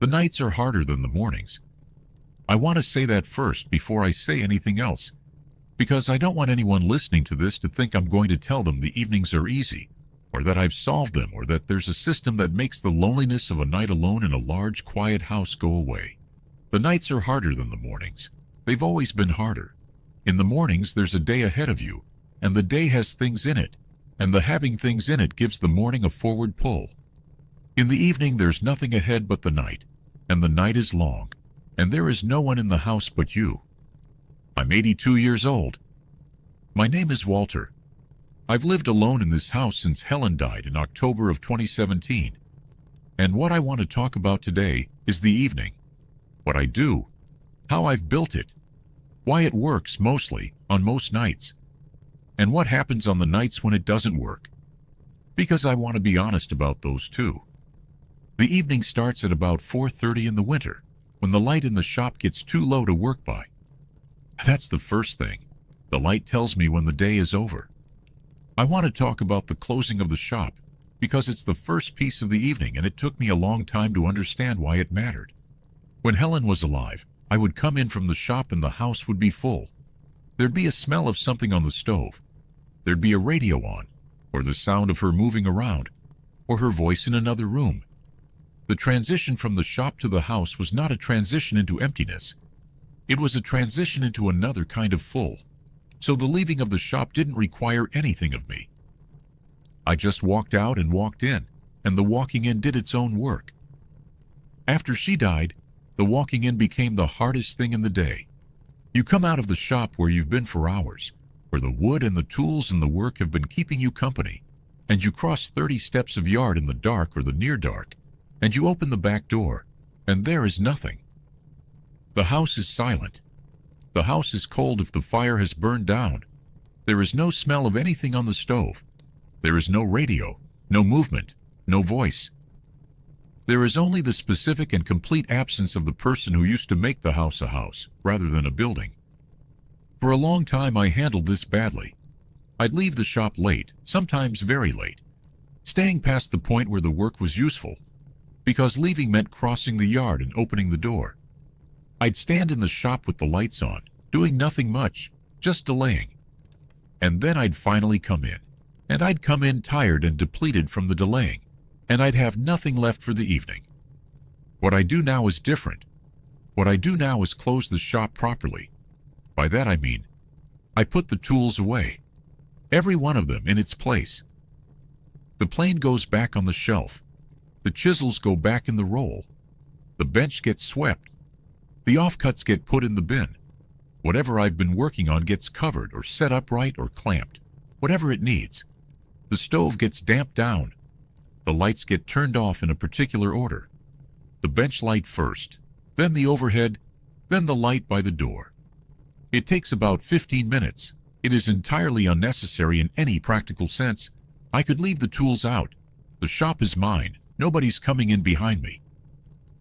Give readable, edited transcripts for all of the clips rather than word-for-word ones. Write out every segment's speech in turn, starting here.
The nights are harder than the mornings. I want to say that first before I say anything else, because I don't want anyone listening to this to think I'm going to tell them the evenings are easy, or that I've solved them, or that there's a system that makes the loneliness of a night alone in a large, quiet house go away. The nights are harder than the mornings. They've always been harder. In the mornings, there's a day ahead of you, and the day has things in it, and the having things in it gives the morning a forward pull. In the evening, there's nothing ahead but the night, and the night is long, and there is no one in the house but you. I'm 82 years old. My name is Walter. I've lived alone in this house since Helen died in October of 2017. And what I want to talk about today is the evening. What I do, how I've built it, why it works mostly on most nights, and what happens on the nights when it doesn't work. Because I want to be honest about those too. The evening starts at about 4:30 in the winter, when the light in the shop gets too low to work by. That's the first thing. The light tells me when the day is over. I want to talk about the closing of the shop, because it's the first piece of the evening and it took me a long time to understand why it mattered. When Helen was alive, I would come in from the shop and the house would be full. There'd be a smell of something on the stove. There'd be a radio on, or the sound of her moving around, or her voice in another room. The transition from the shop to the house was not a transition into emptiness. It was a transition into another kind of full. So the leaving of the shop didn't require anything of me. I just walked out and walked in, and the walking in did its own work. After she died, the walking in became the hardest thing in the day. You come out of the shop where you've been for hours, where the wood and the tools and the work have been keeping you company, and you cross 30 steps of yard in the dark or the near dark, and you open the back door, and there is nothing. The house is silent. The house is cold if the fire has burned down. There is no smell of anything on the stove. There is no radio, no movement, no voice. There is only the specific and complete absence of the person who used to make the house a house, rather than a building. For a long time I handled this badly. I'd leave the shop late, sometimes very late, staying past the point where the work was useful, because leaving meant crossing the yard and opening the door. I'd stand in the shop with the lights on, doing nothing much, just delaying. And then I'd finally come in, and I'd come in tired and depleted from the delaying, and I'd have nothing left for the evening. What I do now is different. What I do now is close the shop properly. By that I mean, I put the tools away, every one of them in its place. The plane goes back on the shelf. The chisels go back in the roll. The bench gets swept. The offcuts get put in the bin. Whatever I've been working on gets covered or set upright or clamped, whatever it needs. The stove gets damped down. The lights get turned off in a particular order. The bench light first, then the overhead, then the light by the door. It takes about 15 minutes. It is entirely unnecessary in any practical sense. I could leave the tools out. The shop is mine. Nobody's coming in behind me.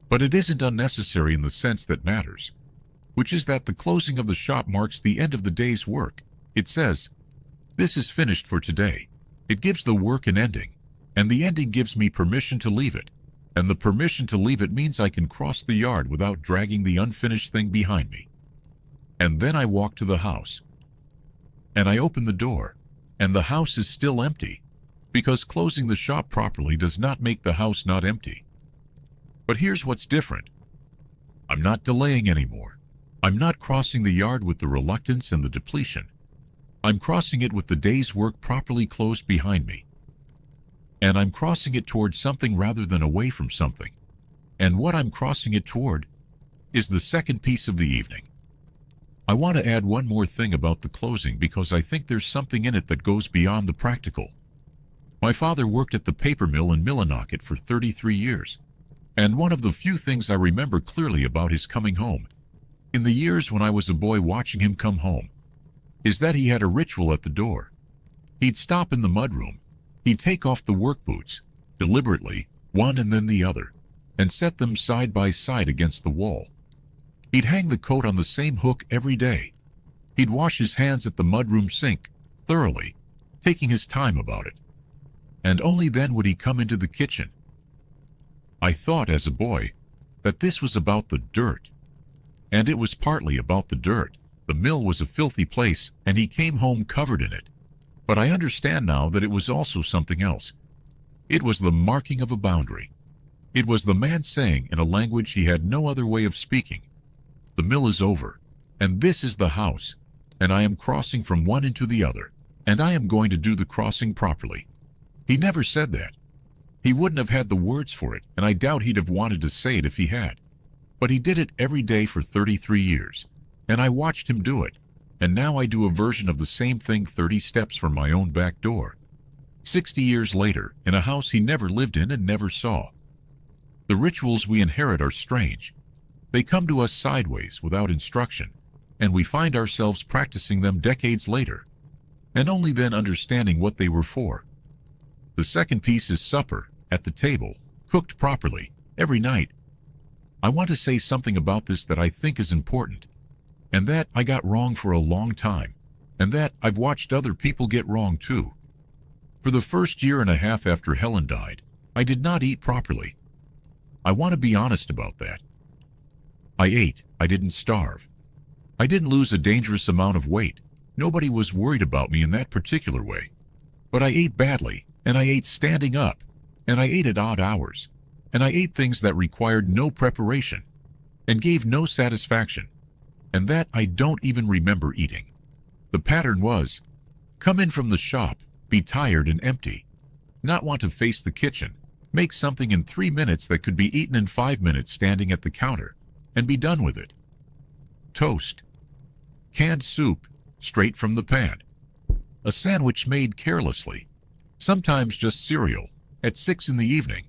But it isn't unnecessary in the sense that matters, which is that the closing of the shop marks the end of the day's work. It says, this is finished for today. It gives the work an ending, and the ending gives me permission to leave it, and the permission to leave it means I can cross the yard without dragging the unfinished thing behind me. And then I walk to the house, and I open the door, and the house is still empty, because closing the shop properly does not make the house not empty. But here's what's different. I'm not delaying anymore. I'm not crossing the yard with the reluctance and the depletion. I'm crossing it with the day's work properly closed behind me. And I'm crossing it towards something rather than away from something. And what I'm crossing it toward is the second piece of the evening. I want to add one more thing about the closing because I think there's something in it that goes beyond the practical. My father worked at the paper mill in Millinocket for 33 years. And one of the few things I remember clearly about his coming home, in the years when I was a boy watching him come home, is that he had a ritual at the door. He'd stop in the mudroom. He'd take off the work boots, deliberately, one and then the other, and set them side by side against the wall. He'd hang the coat on the same hook every day. He'd wash his hands at the mudroom sink, thoroughly, taking his time about it. And only then would he come into the kitchen. I thought as a boy, that this was about the dirt. And it was partly about the dirt. The mill was a filthy place, and he came home covered in it. But I understand now that it was also something else. It was the marking of a boundary. It was the man saying in a language he had no other way of speaking, "The mill is over, and this is the house, and I am crossing from one into the other, and I am going to do the crossing properly." He never said that. He wouldn't have had the words for it, and I doubt he'd have wanted to say it if he had. But he did it every day for 33 years, and I watched him do it, and now I do a version of the same thing 30 steps from my own back door. 60 years later, in a house he never lived in and never saw. The rituals we inherit are strange. They come to us sideways, without instruction, and we find ourselves practicing them decades later, and only then understanding what they were for. The second piece is supper, at the table, cooked properly, every night. I want to say something about this that I think is important, and that I got wrong for a long time, and that I've watched other people get wrong too. For the first year and a half after Helen died, I did not eat properly. I want to be honest about that. I ate. I didn't starve. I didn't lose a dangerous amount of weight. Nobody was worried about me in that particular way. But I ate badly, and I ate standing up, and I ate at odd hours, and I ate things that required no preparation and gave no satisfaction, and that I don't even remember eating. The pattern was, come in from the shop, be tired and empty, not want to face the kitchen, make something in 3 minutes that could be eaten in 5 minutes standing at the counter, and be done with it. Toast. Canned soup, straight from the pan. A sandwich made carelessly. Sometimes just cereal, at 6 in the evening,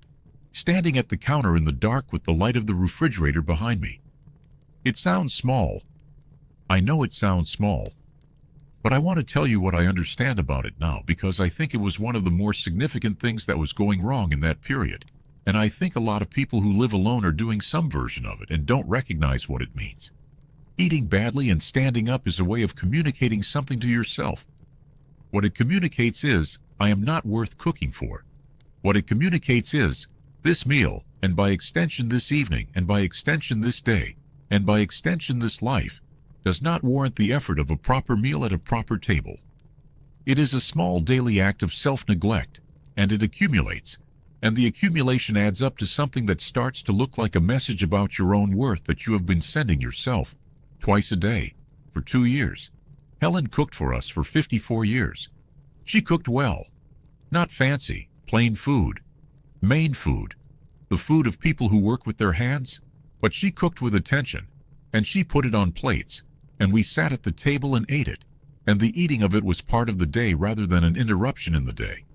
standing at the counter in the dark with the light of the refrigerator behind me. It sounds small. I know it sounds small. But I want to tell you what I understand about it now, because I think it was one of the more significant things that was going wrong in that period. And I think a lot of people who live alone are doing some version of it and don't recognize what it means. Eating badly and standing up is a way of communicating something to yourself. What it communicates is, I am not worth cooking for. What it communicates is, this meal, and by extension this evening, and by extension this day, and by extension this life, does not warrant the effort of a proper meal at a proper table. It is a small daily act of self-neglect, and it accumulates, and the accumulation adds up to something that starts to look like a message about your own worth that you have been sending yourself, twice a day, for 2 years. Helen cooked for us for 54 years. She cooked well. Not fancy, plain food. Main food. The food of people who work with their hands. But she cooked with attention, and she put it on plates, and we sat at the table and ate it, and the eating of it was part of the day rather than an interruption in the day.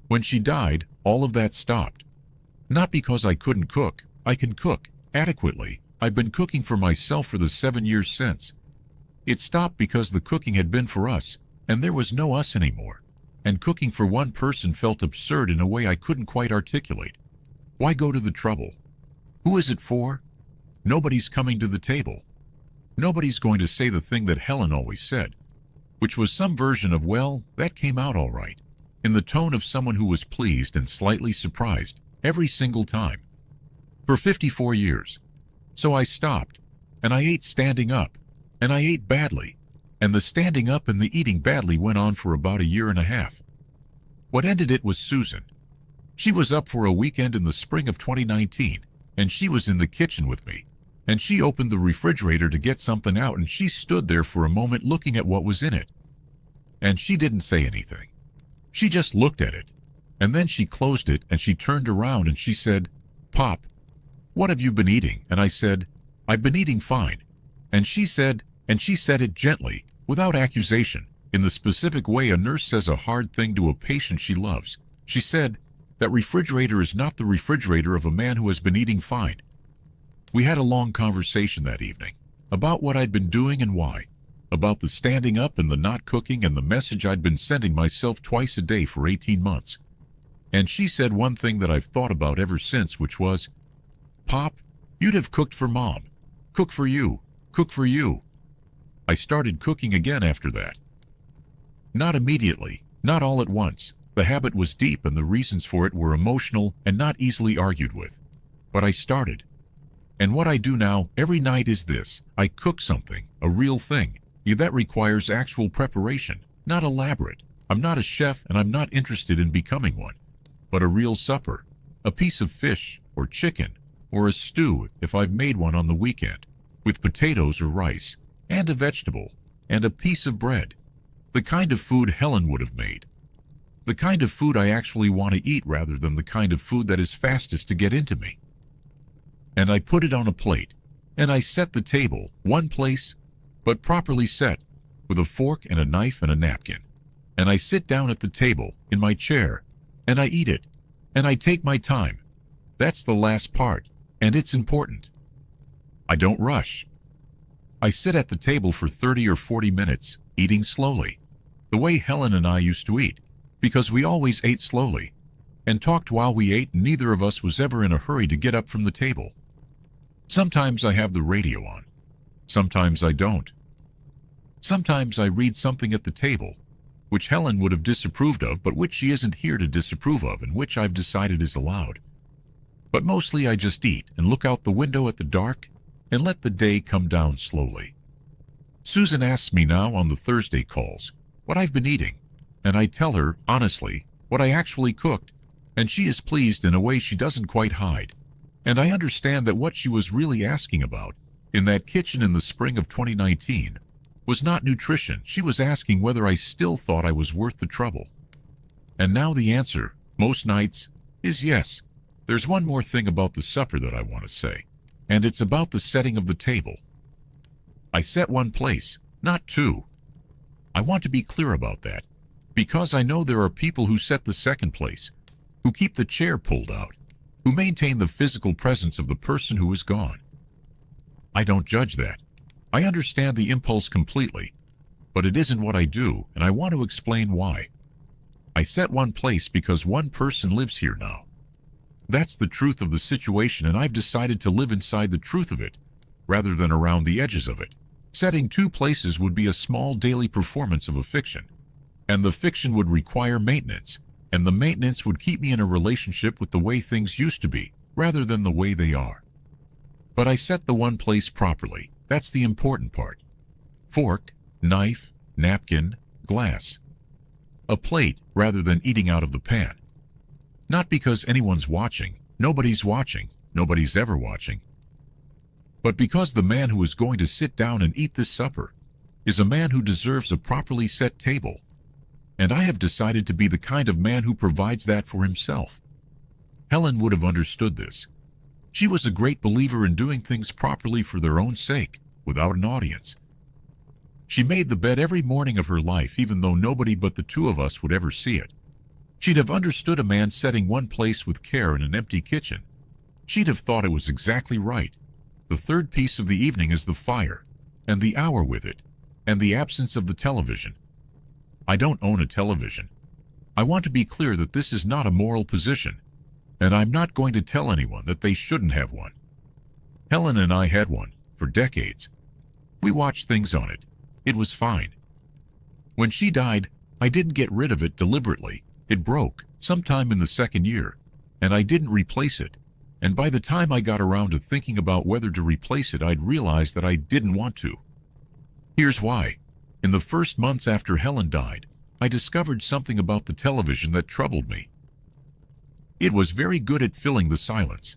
When she died, all of that stopped. Not because I couldn't cook. I can cook adequately. I've been cooking for myself for the 7 years since. It stopped because the cooking had been for us, and there was no us anymore. And cooking for one person felt absurd in a way I couldn't quite articulate. Why go to the trouble? Who is it for? Nobody's coming to the table. Nobody's going to say the thing that Helen always said, which was some version of, well, that came out all right, in the tone of someone who was pleased and slightly surprised every single time. For 54 years. So I stopped, and I ate standing up, and I ate badly, and the standing up and the eating badly went on for about a year and a half. What ended it was Susan. She was up for a weekend in the spring of 2019, and she was in the kitchen with me, and she opened the refrigerator to get something out, and she stood there for a moment looking at what was in it. And she didn't say anything. She just looked at it, and then she closed it, and she turned around and she said, "Pop, what have you been eating?" And I said, "I've been eating fine." And she said it gently, without accusation, in the specific way a nurse says a hard thing to a patient she loves. She said, "That refrigerator is not the refrigerator of a man who has been eating fine." We had a long conversation that evening about what I'd been doing and why, about the standing up and the not cooking and the message I'd been sending myself twice a day for 18 months. And she said one thing that I've thought about ever since, which was, "Pop, you'd have cooked for Mom. Cook for you. Cook for you." I started cooking again after that. Not immediately, not all at once. The habit was deep and the reasons for it were emotional and not easily argued with. But I started. And what I do now every night is this. I cook something, a real thing. That requires actual preparation, not elaborate. I'm not a chef and I'm not interested in becoming one. But a real supper, a piece of fish or chicken or a stew if I've made one on the weekend, with potatoes or rice, and a vegetable, and a piece of bread. The kind of food Helen would have made. The kind of food I actually want to eat rather than the kind of food that is fastest to get into me. And I put it on a plate, and I set the table, one place, but properly set, with a fork and a knife and a napkin. And I sit down at the table, in my chair, and I eat it, and I take my time. That's the last part, and it's important. I don't rush. I sit at the table for 30 or 40 minutes, eating slowly, the way Helen and I used to eat, because we always ate slowly, and talked while we ate, and neither of us was ever in a hurry to get up from the table. Sometimes I have the radio on. Sometimes I don't. Sometimes I read something at the table, which Helen would have disapproved of, but which she isn't here to disapprove of, and which I've decided is allowed. But mostly I just eat and look out the window at the dark and let the day come down slowly. Susan asks me now on the Thursday calls what I've been eating, and I tell her, honestly, what I actually cooked, and she is pleased in a way she doesn't quite hide. And I understand that what she was really asking about, in that kitchen in the spring of 2019, was not nutrition. She was asking whether I still thought I was worth the trouble. And now the answer, most nights, is yes. There's one more thing about the supper that I want to say, and it's about the setting of the table. I set one place, not two. I want to be clear about that, because I know there are people who set the second place, who keep the chair pulled out, who maintain the physical presence of the person who is gone. I don't judge that. I understand the impulse completely, but it isn't what I do, and I want to explain why. I set one place because one person lives here now. That's the truth of the situation, and I've decided to live inside the truth of it, rather than around the edges of it. Setting two places would be a small daily performance of a fiction, and the fiction would require maintenance, and the maintenance would keep me in a relationship with the way things used to be, rather than the way they are. But I set the one place properly. That's the important part. Fork, knife, napkin, glass. A plate rather than eating out of the pan. Not because anyone's watching. Nobody's watching. Nobody's ever watching. But because the man who is going to sit down and eat this supper is a man who deserves a properly set table. And I have decided to be the kind of man who provides that for himself. Helen would have understood this. She was a great believer in doing things properly for their own sake, without an audience. She made the bed every morning of her life, even though nobody but the two of us would ever see it. She'd have understood a man setting one place with care in an empty kitchen. She'd have thought it was exactly right. The third piece of the evening is the fire, and the hour with it, and the absence of the television. I don't own a television. I want to be clear that this is not a moral position, and I'm not going to tell anyone that they shouldn't have one. Helen and I had one for decades. We watched things on it. It was fine. When she died, I didn't get rid of it deliberately. It broke sometime in the second year, and I didn't replace it. And by the time I got around to thinking about whether to replace it, I'd realized that I didn't want to. Here's why. In the first months after Helen died, I discovered something about the television that troubled me. It was very good at filling the silence.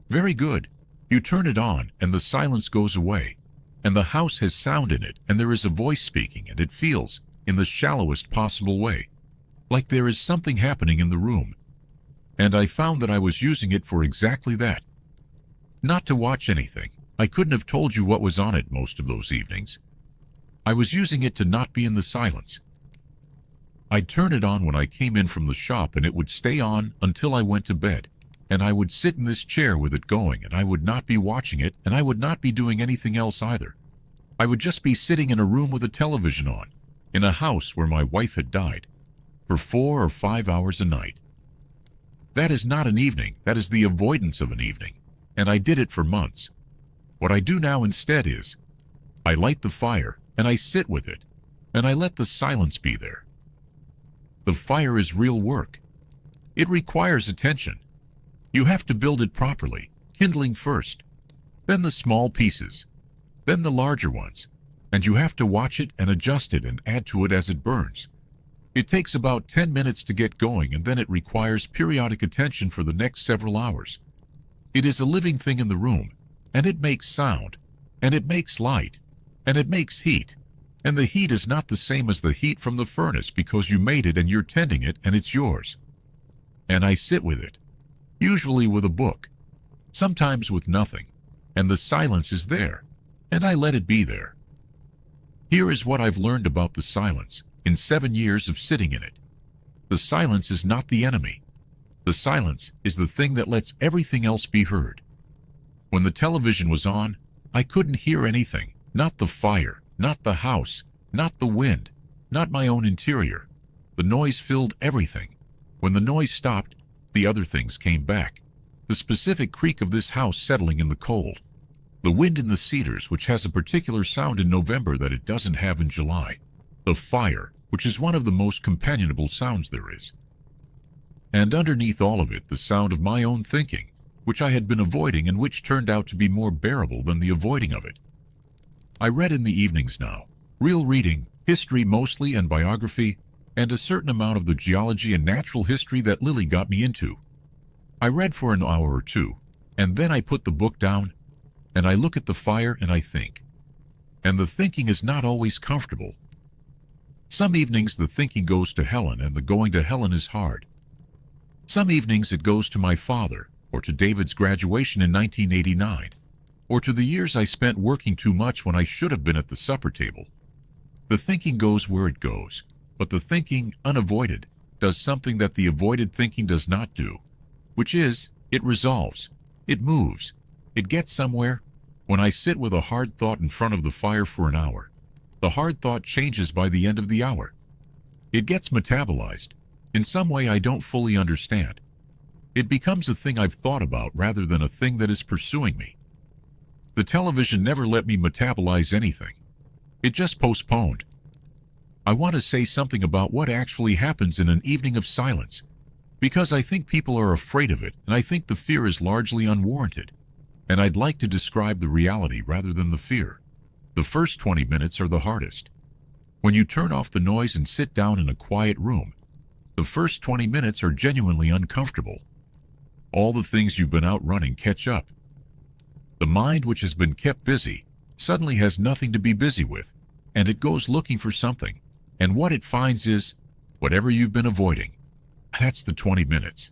Very good. You turn it on, and the silence goes away, and the house has sound in it, and there is a voice speaking, and it feels, in the shallowest possible way, like there is something happening in the room. And I found that I was using it for exactly that. Not to watch anything. I couldn't have told you what was on it most of those evenings. I was using it to not be in the silence. I'd turn it on when I came in from the shop, and it would stay on until I went to bed. And I would sit in this chair with it going, and I would not be watching it, and I would not be doing anything else either. I would just be sitting in a room with a television on, in a house where my wife had died, for 4 or 5 hours a night. That is not an evening, that is the avoidance of an evening, and I did it for months. What I do now instead is, I light the fire, and I sit with it, and I let the silence be there. The fire is real work. It requires attention. You have to build it properly, kindling first, then the small pieces, then the larger ones, and you have to watch it and adjust it and add to it as it burns. It takes about 10 minutes to get going, and then it requires periodic attention for the next several hours. It is a living thing in the room, and it makes sound, and it makes light, and it makes heat. And the heat is not the same as the heat from the furnace because you made it and you're tending it and it's yours. And I sit with it, usually with a book, sometimes with nothing, and the silence is there, and I let it be there. Here is what I've learned about the silence in 7 years of sitting in it. The silence is not the enemy. The silence is the thing that lets everything else be heard. When the television was on, I couldn't hear anything, not the fire, not the house, not the wind, not my own interior. The noise filled everything. When the noise stopped, the other things came back. The specific creak of this house settling in the cold. The wind in the cedars, which has a particular sound in November that it doesn't have in July. The fire, which is one of the most companionable sounds there is. And underneath all of it, the sound of my own thinking, which I had been avoiding and which turned out to be more bearable than the avoiding of it. I read in the evenings now, real reading, history mostly and biography, and a certain amount of the geology and natural history that Lily got me into. I read for an hour or two, and then I put the book down, and I look at the fire and I think. And the thinking is not always comfortable. Some evenings the thinking goes to Helen, and the going to Helen is hard. Some evenings it goes to my father, or to David's graduation in 1989, or to the years I spent working too much when I should have been at the supper table. The thinking goes where it goes, but the thinking, unavoided, does something that the avoided thinking does not do, which is, it resolves, it moves, it gets somewhere. When I sit with a hard thought in front of the fire for an hour, the hard thought changes by the end of the hour. It gets metabolized, in some way I don't fully understand. It becomes a thing I've thought about rather than a thing that is pursuing me. The television never let me metabolize anything. It just postponed. I want to say something about what actually happens in an evening of silence, because I think people are afraid of it, and I think the fear is largely unwarranted. And I'd like to describe the reality rather than the fear. The first 20 minutes are the hardest. When you turn off the noise and sit down in a quiet room, the first 20 minutes are genuinely uncomfortable. All the things you've been out running catch up. The mind, which has been kept busy, suddenly has nothing to be busy with, and it goes looking for something, and what it finds is whatever you've been avoiding. That's the 20 minutes.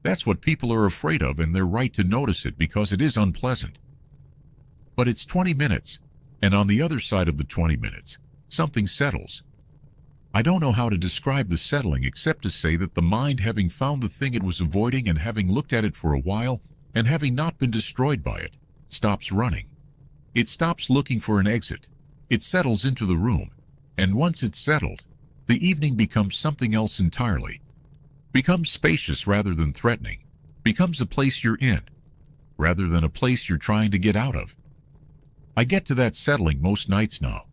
That's what people are afraid of, and they're right to notice it because it is unpleasant. But it's 20 minutes, and on the other side of the 20 minutes, something settles. I don't know how to describe the settling except to say that the mind, having found the thing it was avoiding and having looked at it for a while, and having not been destroyed by it, stops running. It stops looking for an exit. It settles into the room, and once it's settled, the evening becomes something else entirely. Becomes spacious rather than threatening. Becomes a place you're in, rather than a place you're trying to get out of. I get to that settling most nights now.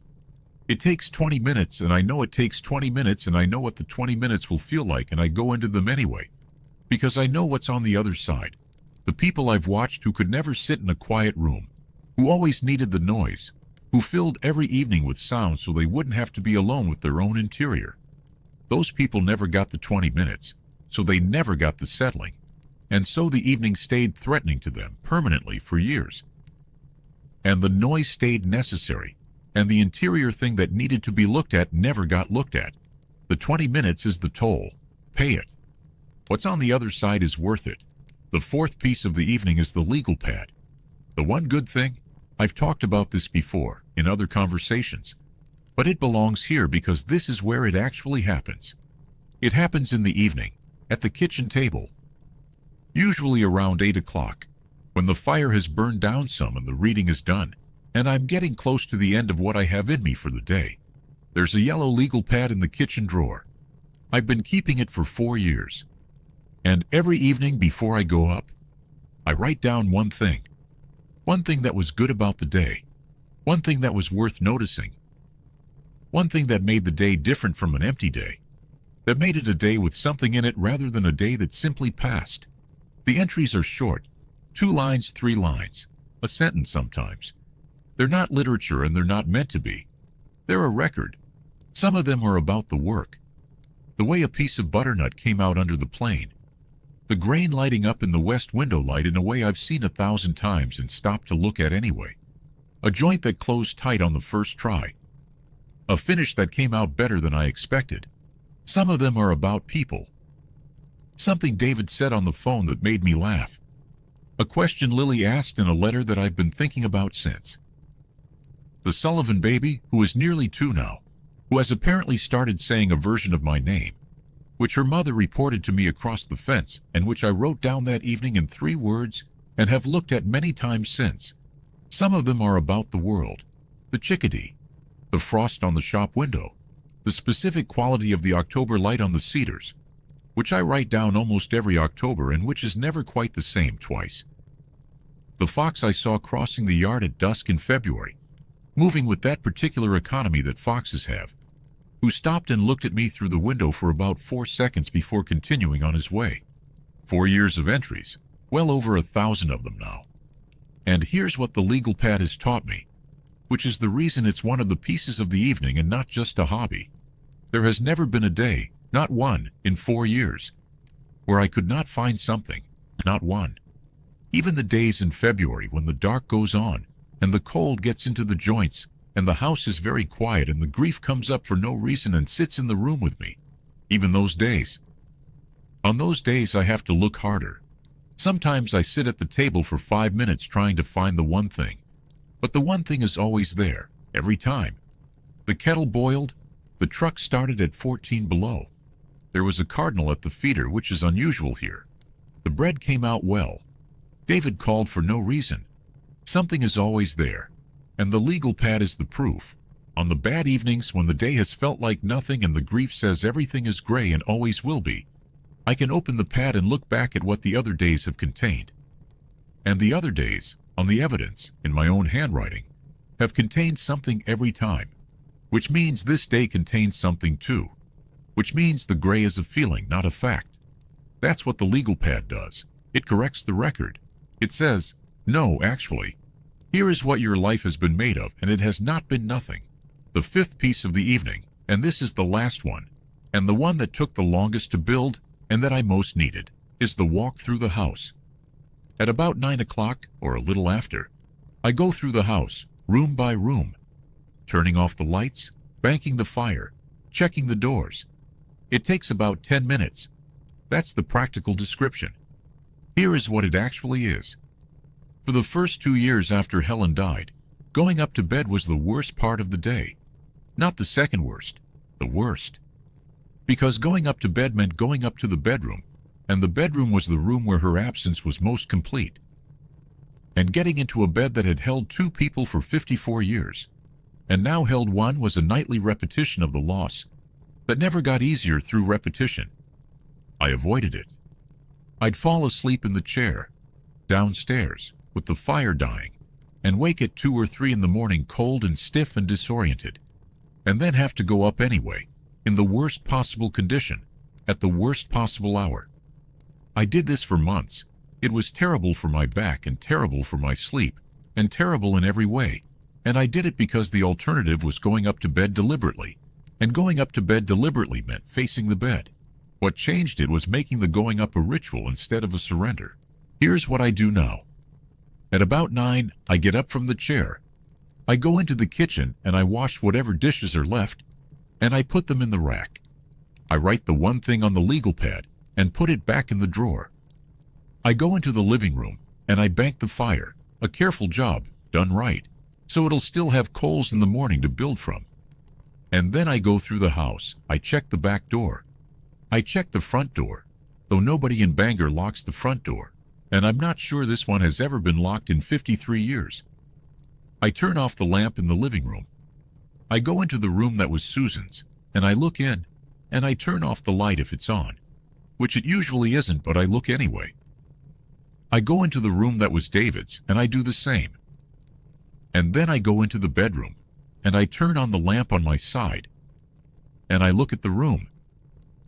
It takes 20 minutes, and I know it takes 20 minutes, and I know what the 20 minutes will feel like, and I go into them anyway, because I know what's on the other side. The people I've watched who could never sit in a quiet room, who always needed the noise, who filled every evening with sound so they wouldn't have to be alone with their own interior. Those people never got the 20 minutes, so they never got the settling, and so the evening stayed threatening to them permanently for years. And the noise stayed necessary, and the interior thing that needed to be looked at never got looked at. The 20 minutes is the toll. Pay it. What's on the other side is worth it. The fourth piece of the evening is the legal pad. The one good thing, I've talked about this before in other conversations, but it belongs here because this is where it actually happens. It happens in the evening, at the kitchen table, usually around 8 o'clock, when the fire has burned down some and the reading is done, and I'm getting close to the end of what I have in me for the day. There's a yellow legal pad in the kitchen drawer. I've been keeping it for 4 years. And every evening before I go up, I write down one thing that was good about the day, one thing that was worth noticing, one thing that made the day different from an empty day, that made it a day with something in it rather than a day that simply passed. The entries are short, 2 lines, 3 lines, a sentence sometimes. They're not literature and they're not meant to be. They're a record. Some of them are about the work. The way a piece of butternut came out under the plane. The grain lighting up in the west window light in a way I've seen 1,000 times and stopped to look at anyway. A joint that closed tight on the first try. A finish that came out better than I expected. Some of them are about people. Something David said on the phone that made me laugh. A question Lily asked in a letter that I've been thinking about since. The Sullivan baby, who is nearly 2 now, who has apparently started saying a version of my name, which her mother reported to me across the fence and which I wrote down that evening in 3 words and have looked at many times since. Some of them are about the world. The chickadee, the frost on the shop window, the specific quality of the October light on the cedars, which I write down almost every October and which is never quite the same twice. The fox I saw crossing the yard at dusk in February, moving with that particular economy that foxes have, who stopped and looked at me through the window for about 4 seconds before continuing on his way. 4 years of entries, well over 1,000 of them now. And here's what the legal pad has taught me, which is the reason it's one of the pieces of the evening and not just a hobby. There has never been a day, not one, in 4 years, where I could not find something, not one. Even the days in February when the dark goes on and the cold gets into the joints and the house is very quiet and the grief comes up for no reason and sits in the room with me. Even those days. On those days I have to look harder. Sometimes I sit at the table for 5 minutes trying to find the one thing. But the one thing is always there, every time. The kettle boiled. The truck started at 14 below. There was a cardinal at the feeder, which is unusual here. The bread came out well. David called for no reason. Something is always there. And the legal pad is the proof. On the bad evenings when the day has felt like nothing and the grief says everything is gray and always will be, I can open the pad and look back at what the other days have contained. And the other days, on the evidence, in my own handwriting, have contained something every time, which means this day contains something too, which means the gray is a feeling, not a fact. That's what the legal pad does. It corrects the record. It says, no, actually, here is what your life has been made of, and it has not been nothing. The 5th piece of the evening, and this is the last one, and the one that took the longest to build and that I most needed, is the walk through the house. At about 9 o'clock, or a little after, I go through the house, room by room, turning off the lights, banking the fire, checking the doors. It takes about 10 minutes. That's the practical description. Here is what it actually is. For the first 2 years after Helen died, going up to bed was the worst part of the day. Not the second worst, the worst. Because going up to bed meant going up to the bedroom, and the bedroom was the room where her absence was most complete. And getting into a bed that had held 2 people for 54 years, and now held 1, was a nightly repetition of the loss that never got easier through repetition. I avoided it. I'd fall asleep in the chair, downstairs, with the fire dying, and wake at 2 or 3 in the morning cold and stiff and disoriented, and then have to go up anyway, in the worst possible condition, at the worst possible hour. I did this for months. It was terrible for my back and terrible for my sleep, and terrible in every way, and I did it because the alternative was going up to bed deliberately, and going up to bed deliberately meant facing the bed. What changed it was making the going up a ritual instead of a surrender. Here's what I do now. At about 9, I get up from the chair. I go into the kitchen and I wash whatever dishes are left, and I put them in the rack. I write the one thing on the legal pad and put it back in the drawer. I go into the living room and I bank the fire, a careful job, done right, so it'll still have coals in the morning to build from. And then I go through the house. I check the back door. I check the front door, though nobody in Bangor locks the front door, and I'm not sure this one has ever been locked in 53 years. I turn off the lamp in the living room. I go into the room that was Susan's, and I look in, and I turn off the light if it's on, which it usually isn't, but I look anyway. I go into the room that was David's, and I do the same. And then I go into the bedroom, and I turn on the lamp on my side, and I look at the room,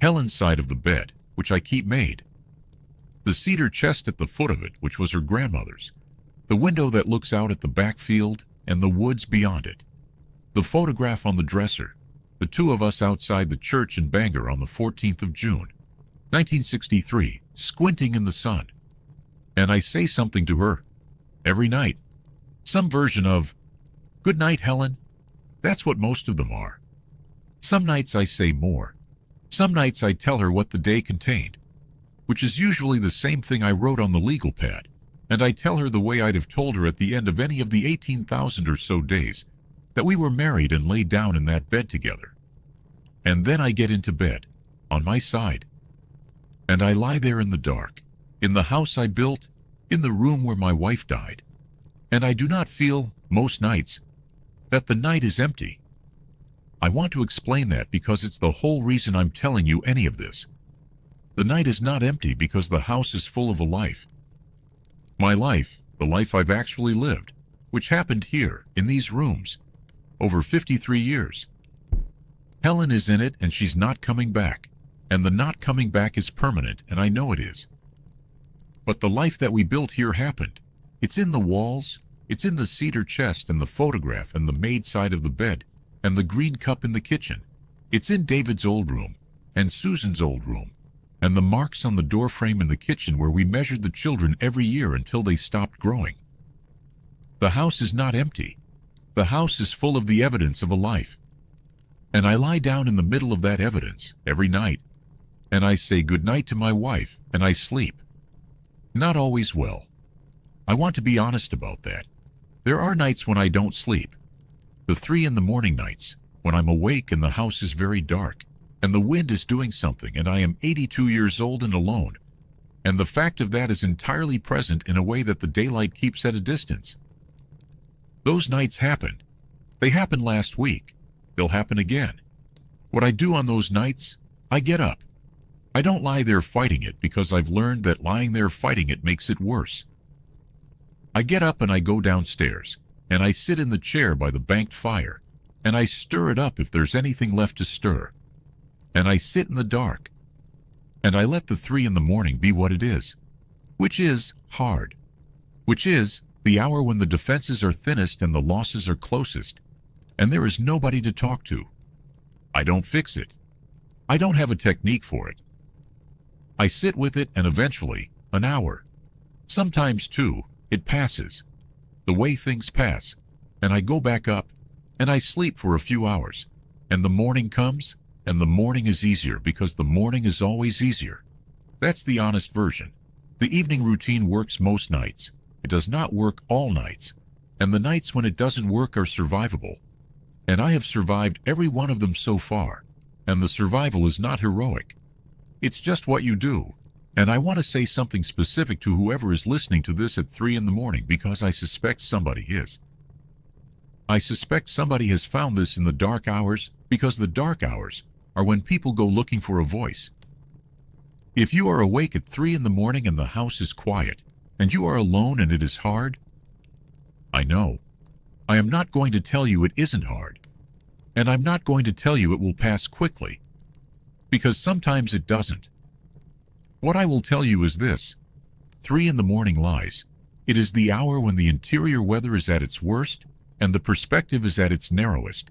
Helen's side of the bed, which I keep made. The cedar chest at the foot of it, which was her grandmother's. The window that looks out at the backfield and the woods beyond it. The photograph on the dresser. The two of us outside the church in Bangor on the 14th of June, 1963, squinting in the sun. And I say something to her. Every night. Some version of, "Good night, Helen." That's what most of them are. Some nights I say more. Some nights I tell her what the day contained, which is usually the same thing I wrote on the legal pad, and I tell her the way I'd have told her at the end of any of the 18,000 or so days that we were married and laid down in that bed together. And then I get into bed, on my side, and I lie there in the dark, in the house I built, in the room where my wife died, and I do not feel, most nights, that the night is empty. I want to explain that because it's the whole reason I'm telling you any of this. The night is not empty because the house is full of a life. My life, the life I've actually lived, which happened here, in these rooms, over 53 years. Helen is in it and she's not coming back, and the not coming back is permanent, and I know it is. But the life that we built here happened. It's in the walls, it's in the cedar chest and the photograph and the maid side of the bed and the green cup in the kitchen. It's in David's old room and Susan's old room and the marks on the door frame in the kitchen where we measured the children every year until they stopped growing. The house is not empty. The house is full of the evidence of a life. And I lie down in the middle of that evidence every night, and I say goodnight to my wife, and I sleep. Not always well. I want to be honest about that. There are nights when I don't sleep. The 3 in the morning nights, when I'm awake and the house is very dark, and the wind is doing something, and I am 82 years old and alone, and the fact of that is entirely present in a way that the daylight keeps at a distance. Those nights happen. They happened last week. They'll happen again. What I do on those nights, I get up. I don't lie there fighting it because I've learned that lying there fighting it makes it worse. I get up and I go downstairs, and I sit in the chair by the banked fire, and I stir it up if there's anything left to stir. And I sit in the dark, and I let the 3 in the morning be what it is, which is hard, which is the hour when the defenses are thinnest and the losses are closest, and there is nobody to talk to. I don't fix it. I don't have a technique for it. I sit with it, and eventually, an hour, sometimes 2, it passes, the way things pass, and I go back up, and I sleep for a few hours, and the morning comes, and the morning is easier because the morning is always easier. That's the honest version. The evening routine works most nights. It does not work all nights, and the nights when it doesn't work are survivable. And I have survived every one of them so far, and the survival is not heroic. It's just what you do. And I want to say something specific to whoever is listening to this at 3 in the morning because I suspect somebody is. I suspect somebody has found this in the dark hours because the dark hours are when people go looking for a voice. If you are awake at 3 in the morning and the house is quiet, and you are alone and it is hard, I know. I am not going to tell you it isn't hard. And I'm not going to tell you it will pass quickly, because sometimes it doesn't. What I will tell you is this: 3 in the morning lies. It is the hour when the interior weather is at its worst and the perspective is at its narrowest,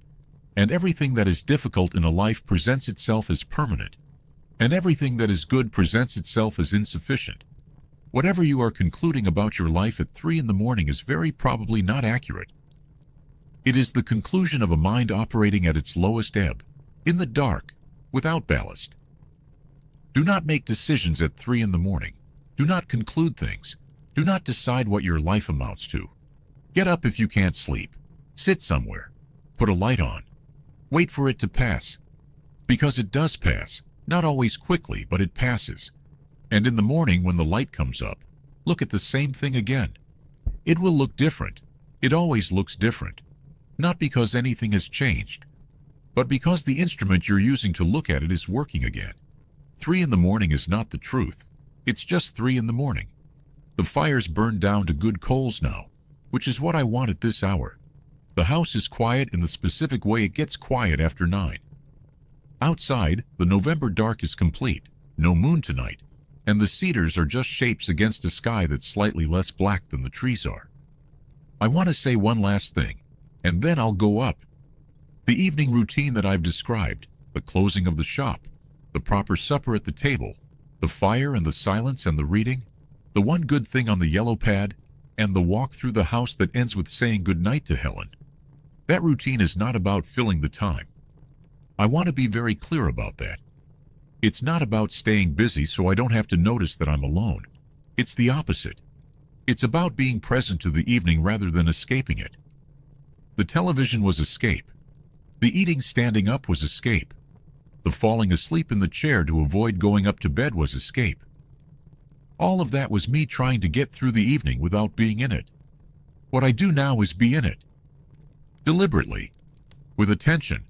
and everything that is difficult in a life presents itself as permanent, and everything that is good presents itself as insufficient. Whatever you are concluding about your life at 3 in the morning is very probably not accurate. It is the conclusion of a mind operating at its lowest ebb, in the dark, without ballast. Do not make decisions at 3 in the morning. Do not conclude things. Do not decide what your life amounts to. Get up if you can't sleep. Sit somewhere. Put a light on. Wait for it to pass. Because it does pass, not always quickly, but it passes. And in the morning when the light comes up, look at the same thing again. It will look different. It always looks different. Not because anything has changed, but because the instrument you're using to look at it is working again. 3 in the morning is not the truth. It's just 3 in the morning. The fire's burned down to good coals now, which is what I want at this hour. The house is quiet in the specific way it gets quiet after 9. Outside, the November dark is complete. No moon tonight. and the cedars are just shapes against a sky that's slightly less black than the trees are. I want to say one last thing, and then I'll go up. The evening routine that I've described, the closing of the shop, the proper supper at the table, the fire and the silence and the reading, the one good thing on the yellow pad, and the walk through the house that ends with saying goodnight to Helen. That routine is not about filling the time. I want to be very clear about that. It's not about staying busy so I don't have to notice that I'm alone. It's the opposite. It's about being present to the evening rather than escaping it. The television was escape. The eating standing up was escape. The falling asleep in the chair to avoid going up to bed was escape. All of that was me trying to get through the evening without being in it. What I do now is be in it. Deliberately. With attention.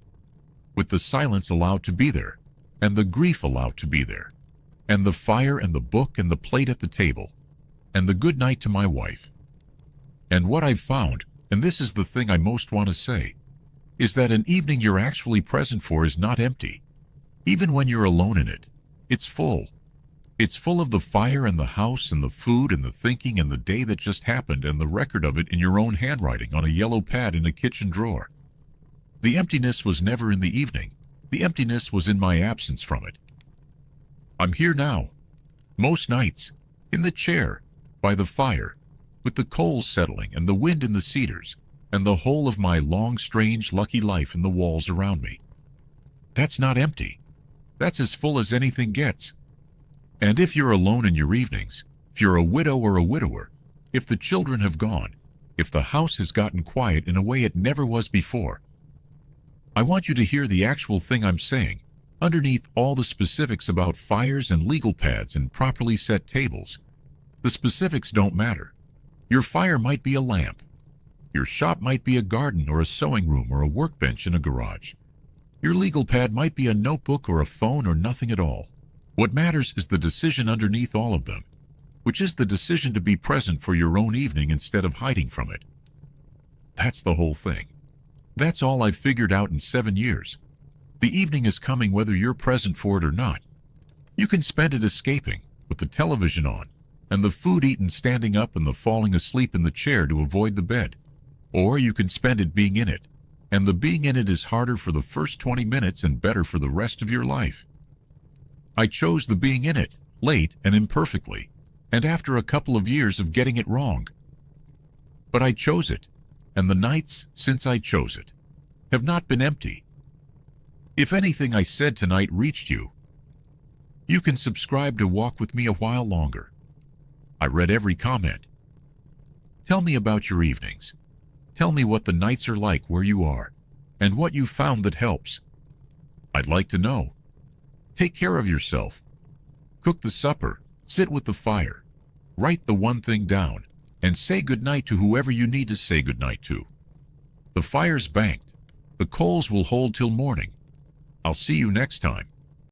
With the silence allowed to be there. And the grief allowed to be there. And the fire and the book and the plate at the table. And the good night to my wife. And what I've found, and this is the thing I most want to say, is that an evening you're actually present for is not empty. Even when you're alone in it, it's full. It's full of the fire and the house and the food and the thinking and the day that just happened and the record of it in your own handwriting on a yellow pad in a kitchen drawer. The emptiness was never in the evening. The emptiness was in my absence from it. I'm here now, most nights, in the chair, by the fire, with the coals settling and the wind in the cedars, and the whole of my long, strange, lucky life in the walls around me. That's not empty. That's as full as anything gets. And if you're alone in your evenings, if you're a widow or a widower, if the children have gone, if the house has gotten quiet in a way it never was before, I want you to hear the actual thing I'm saying, underneath all the specifics about fires and legal pads and properly set tables. The specifics don't matter. Your fire might be a lamp. Your shop might be a garden or a sewing room or a workbench in a garage. Your legal pad might be a notebook or a phone or nothing at all. What matters is the decision underneath all of them, which is the decision to be present for your own evening instead of hiding from it. That's the whole thing. That's all I've figured out in 7 years. The evening is coming whether you're present for it or not. You can spend it escaping, with the television on, and the food eaten standing up and the falling asleep in the chair to avoid the bed. Or you can spend it being in it, and the being in it is harder for the first 20 minutes and better for the rest of your life. I chose the being in it, late and imperfectly, and after a couple of years of getting it wrong. But I chose it, and the nights since I chose it have not been empty. If anything I said tonight reached you, you can subscribe to walk with me a while longer. I read every comment. Tell me about your evenings. Tell me what the nights are like where you are, and what you've found that helps. I'd like to know. Take care of yourself. Cook the supper, sit with the fire, write the one thing down, and say goodnight to whoever you need to say goodnight to. The fire's banked. The coals will hold till morning. I'll see you next time.